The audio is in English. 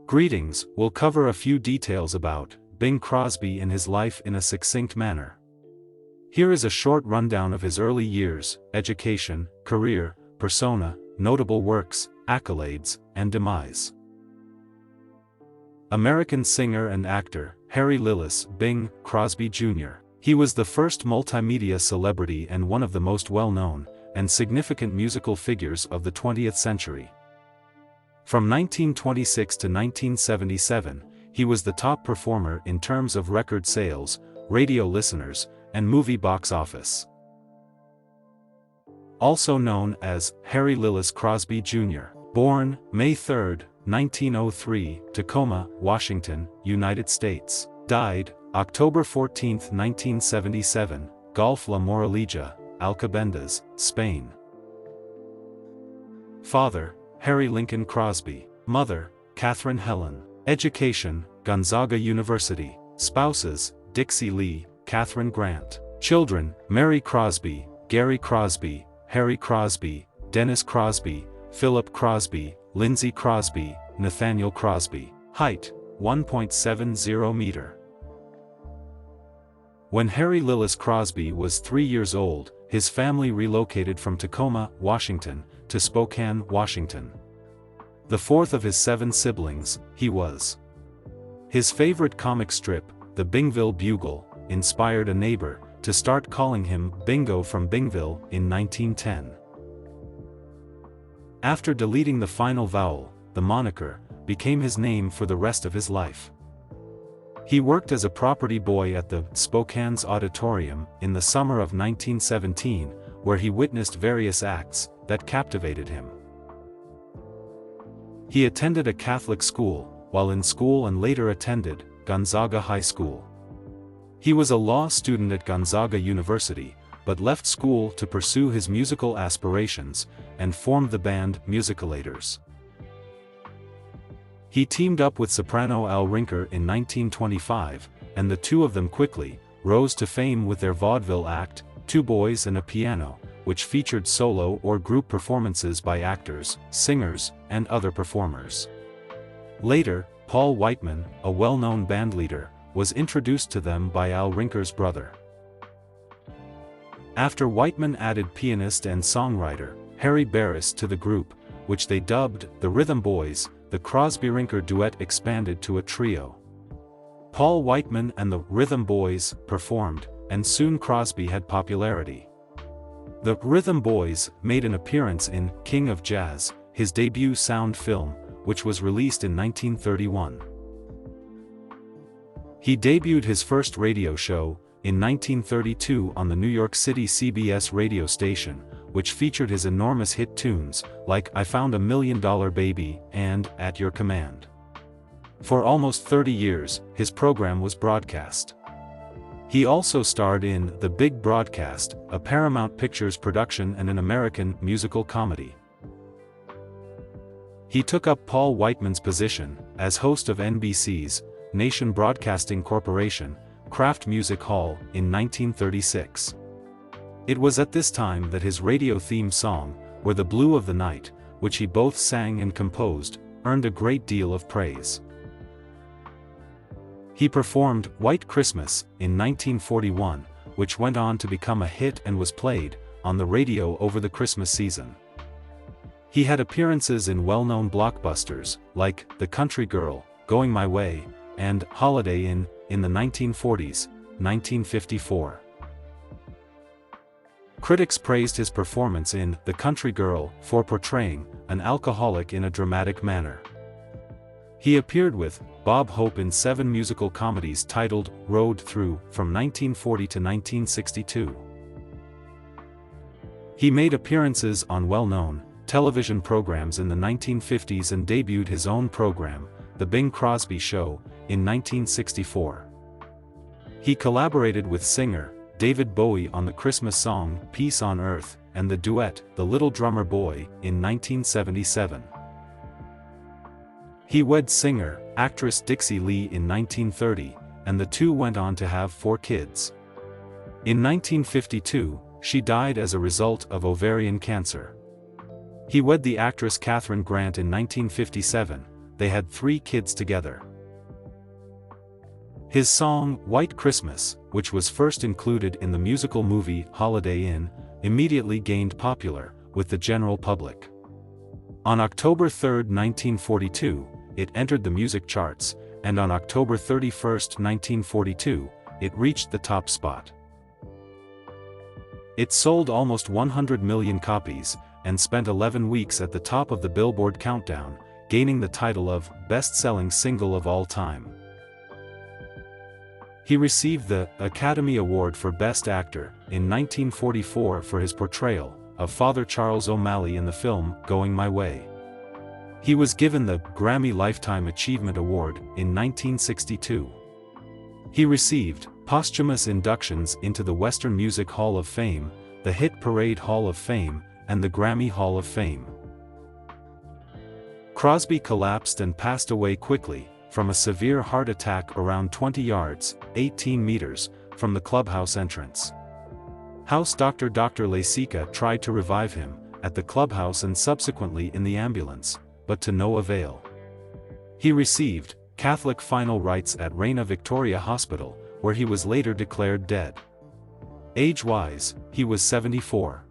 Greetings, we'll cover a few details about Bing Crosby and his life in a succinct manner. Here is a short rundown of his early years, education, career, persona, notable works, accolades, and demise. American singer and actor, Harry Lillis, Bing Crosby Jr. He was the first multimedia celebrity and one of the most well-known and significant musical figures of the 20th century. From 1926 to 1977, he was the top performer in terms of record sales, radio listeners, and movie box office. Also known as Harry Lillis Crosby Jr., born May 3, 1903, Tacoma, Washington, United States. Died October 14, 1977, Gulf La Moraleja, Alcobendas, Spain. Father, Harry Lincoln Crosby. Mother, Catherine Helen. Education, Gonzaga University. Spouses, Dixie Lee, Catherine Grant. Children, Mary Crosby, Gary Crosby, Harry Crosby, Dennis Crosby, Philip Crosby, Lindsay Crosby, Nathaniel Crosby. Height, 1.70 meter. When Harry Lillis Crosby was 3 years old, his family relocated from Tacoma, Washington, to Spokane, Washington. The fourth of his 7 siblings, he was. His favorite comic strip, The Bingville Bugle, inspired a neighbor to start calling him Bingo from Bingville in 1910. After deleting the final vowel, the moniker became his name for the rest of his life. He worked as a property boy at the Spokane's Auditorium in the summer of 1917, where he witnessed various acts that captivated him. He attended a Catholic school, while in school and later attended Gonzaga High School. He was a law student at Gonzaga University, but left school to pursue his musical aspirations, and formed the band Musicalators. He teamed up with soprano Al Rinker in 1925, and the two of them quickly rose to fame with their vaudeville act, Two Boys and a Piano, which featured solo or group performances by actors, singers, and other performers. Later, Paul Whiteman, a well-known bandleader, was introduced to them by Al Rinker's brother. After Whiteman added pianist and songwriter Harry Barris to the group, which they dubbed the Rhythm Boys, the Crosby-Rinker duet expanded to a trio. Paul Whiteman and the Rhythm Boys performed, and soon Crosby had popularity. The Rhythm Boys made an appearance in King of Jazz, his debut sound film, which was released in 1931. He debuted his first radio show in 1932 on the New York City CBS radio station, which featured his enormous hit tunes like I Found $1 Million Baby and At Your Command. For almost 30 years, his program was broadcast. He also starred in The Big Broadcast, a Paramount Pictures production and an American musical comedy. He took up Paul Whiteman's position as host of NBC's Nation Broadcasting Corporation, Kraft Music Hall, in 1936. It was at this time that his radio theme song, Where the Blue of the Night, which he both sang and composed, earned a great deal of praise. He performed White Christmas in 1941, which went on to become a hit and was played on the radio over the Christmas season. He had appearances in well-known blockbusters like The Country Girl, Going My Way, and Holiday Inn in the 1940s, 1954. Critics praised his performance in The Country Girl for portraying an alcoholic in a dramatic manner. He appeared with Bob Hope in 7 musical comedies titled Road Through from 1940 to 1962. He made appearances on well-known television programs in the 1950s and debuted his own program, The Bing Crosby Show, in 1964. He collaborated with singer David Bowie on the Christmas song Peace on Earth and the duet The Little Drummer Boy in 1977. He wed singer, actress Dixie Lee in 1930, and the two went on to have 4 kids. In 1952, she died as a result of ovarian cancer. He wed the actress Catherine Grant in 1957, they had 3 kids together. His song, White Christmas, which was first included in the musical movie Holiday Inn, immediately gained popular with the general public. On October 3, 1942, it entered the music charts, and on October 31, 1942, it reached the top spot. It sold almost 100 million copies, and spent 11 weeks at the top of the Billboard countdown, gaining the title of best-selling single of all time. He received the Academy Award for Best Actor in 1944 for his portrayal of Father Charles O'Malley in the film Going My Way. He was given the Grammy Lifetime Achievement Award in 1962. He received posthumous inductions into the Western Music Hall of Fame, the Hit Parade Hall of Fame, and the Grammy Hall of Fame. Crosby collapsed and passed away quickly from a severe heart attack around 20 yards, 18 meters, from the clubhouse entrance. House Dr. Lasica tried to revive him at the clubhouse and subsequently in the ambulance, but to no avail. He received Catholic final rites at Reina Victoria Hospital, where he was later declared dead. Age-wise, he was 74.